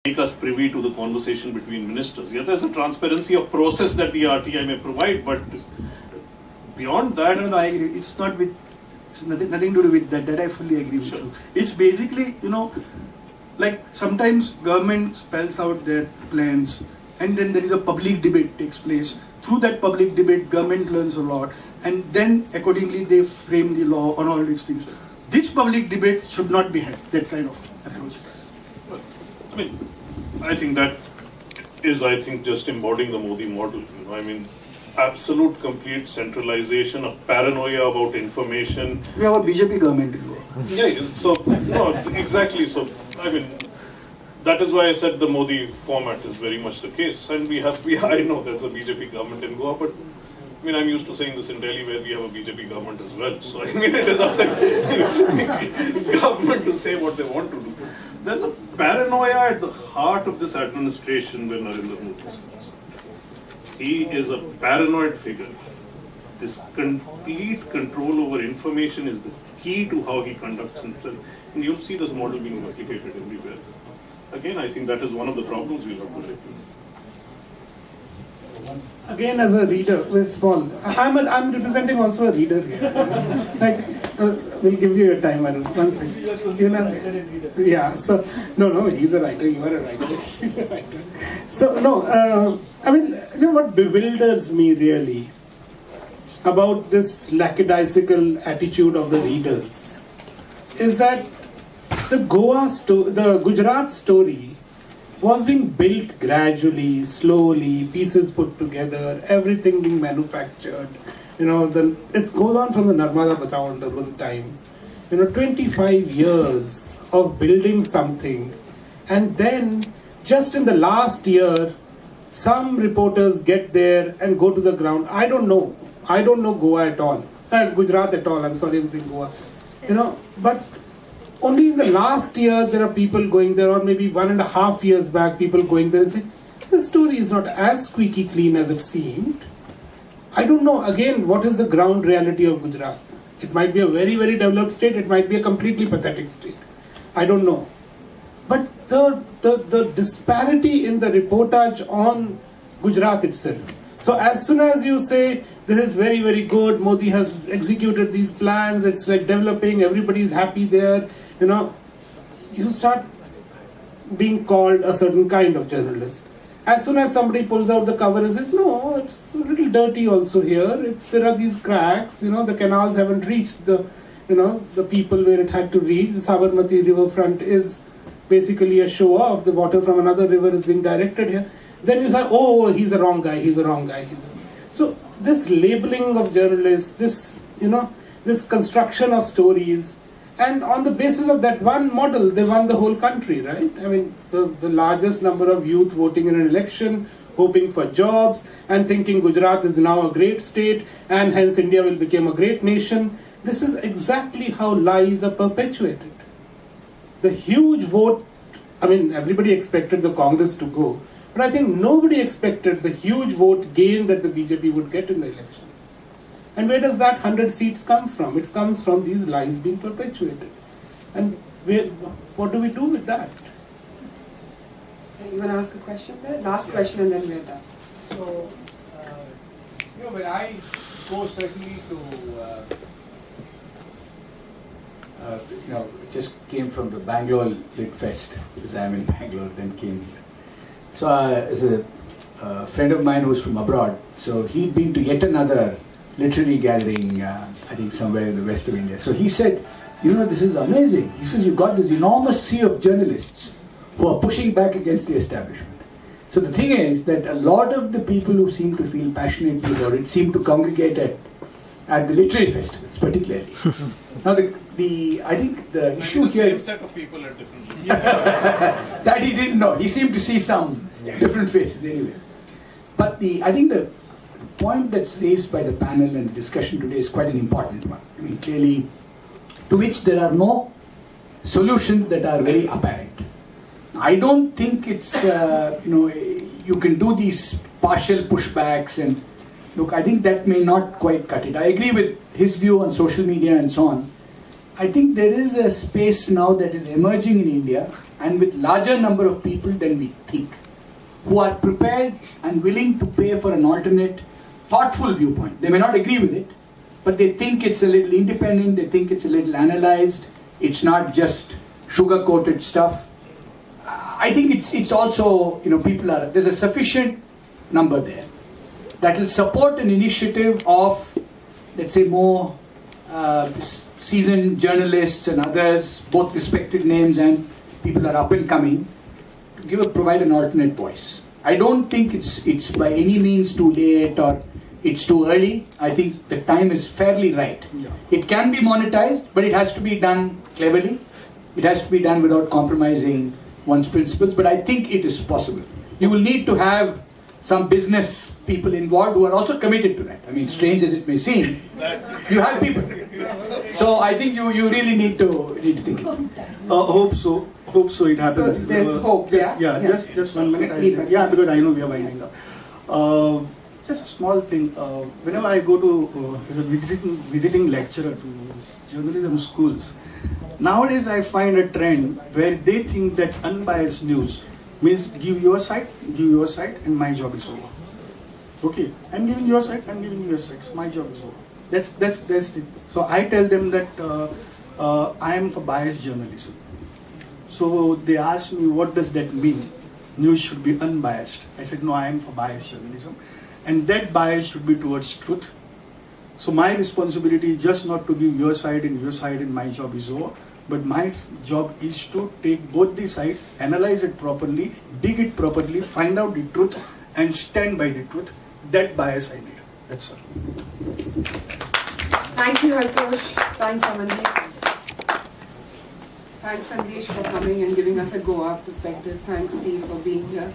make us privy to the conversation between ministers. Yeah, there's a transparency of process that the RTI may provide, but beyond that... No, I agree. It's nothing to do with that. That I fully agree with you. It's basically, like sometimes government spells out their plans and then there is a public debate takes place. Through that public debate, government learns a lot and then accordingly they frame the law on all these things. This public debate should not be had, that kind of approach. I think that is, just embodying the Modi model. Absolute complete centralization, a paranoia about information. We have a BJP government in Goa. Yeah, so, no, exactly. So, that is why I said the Modi format is very much the case. And I know there's a BJP government in Goa, but I'm used to saying this in Delhi where we have a BJP government as well. So, it is up to the government to say what they want to do. There's a paranoia at the heart of this administration when Narendra Modi is concerned. He is a paranoid figure. This complete control over information is the key to how he conducts himself. And you'll see this model being replicated everywhere. Again, I think that is one of the problems we'll have to reckon with. Again, as a reader, with small, I'm representing also a reader here. We'll give you your time, Arun. 1 second. Yeah. So no, he's a writer. You are a writer. He's a writer. So no, what bewilders me really about this lackadaisical attitude of the readers is that the Gujarat story was being built gradually, slowly, pieces put together, everything being manufactured. It goes on from the Narmada Bachao Andolan time. 25 years of building something, and then just in the last year, some reporters get there and go to the ground. I don't know Goa at all, Gujarat at all. I'm sorry, I'm saying Goa. But only in the last year there are people going there, or maybe 1.5 years back, people going there and saying, the story is not as squeaky clean as it seemed. I don't know, again, what is the ground reality of Gujarat? It might be a very, very developed state, it might be a completely pathetic state. I don't know. But the disparity in the reportage on Gujarat itself. So as soon as you say, this is very, very good, Modi has executed these plans, it's like developing, everybody is happy there, you start being called a certain kind of journalist. As soon as somebody pulls out the cover and says, no, it's a little dirty also here, there are these cracks, the canals haven't reached the people where it had to reach. The Sabarmati riverfront is basically a show off, the water from another river is being directed here. Then you say, oh, he's a wrong guy. So this labeling of journalists, this construction of stories, and on the basis of that one model, they won the whole country, right? The largest number of youth voting in an election, hoping for jobs, and thinking Gujarat is now a great state, and hence India will become a great nation. This is exactly how lies are perpetuated. The huge vote, everybody expected the Congress to go, but I think nobody expected the huge vote gain that the BJP would get in the elections. And where does that 100 seats come from? It comes from these lies being perpetuated. And what do we do with that? You want to ask a question there? Last question and then we're done. So, when I go certainly to, just came from the Bangalore Lit Fest, because I'm in Bangalore, then came here. So, as a friend of mine who's from abroad, so he'd been to yet another literary gathering, I think somewhere in the west of India. So he said, this is amazing. He says, you've got this enormous sea of journalists who are pushing back against the establishment. So the thing is that a lot of the people who seem to feel passionately about it seem to congregate at the literary festivals, particularly. Now, I think the issue here... Same set of people at different... that he didn't know. He seemed to see some different faces anyway. But I think the point that's raised by the panel and the discussion today is quite an important one. Clearly, to which there are no solutions that are very apparent. I don't think it's, you can do these partial pushbacks and look, I think that may not quite cut it. I agree with his view on social media and so on. I think there is a space now that is emerging in India, and with larger number of people than we think, who are prepared and willing to pay for an alternate, thoughtful viewpoint. They may not agree with it, but they think it's a little independent, they think it's a little analyzed, it's not just sugar-coated stuff. I think it's also, there's a sufficient number there that will support an initiative of, let's say, more seasoned journalists and others, both respected names and people are up and coming, to provide an alternate voice. I don't think it's by any means too late or it's too early. I think the time is fairly right. Yeah. It can be monetized, but it has to be done cleverly. It has to be done without compromising one's principles, but I think it is possible. You will need to have some business people involved who are also committed to that. I mean, strange as it may seem, you have people. So I think you really need to think it. Hope so it happens. So there's hope, just, yeah? Just 1 minute. Yeah, because I know we are winding up. Just a small thing. Whenever I go to as a visiting lecturer to journalism schools, nowadays I find a trend where they think that unbiased news means give your side, and my job is over. Okay, I'm giving your side, so my job is over. That's it. So I tell them that I am for biased journalism. So they asked me, what does that mean? News should be unbiased. I said, no, I am for biased journalism. And that bias should be towards truth. So my responsibility is just not to give your side and my job is over. But my job is to take both the sides, analyze it properly, dig it properly, find out the truth and stand by the truth. That bias I need. That's all. Thank you, Hartosh. Thanks, Amandeep. Thanks, Sandesh, for coming and giving us a Goa perspective. Thanks, Steve, for being here.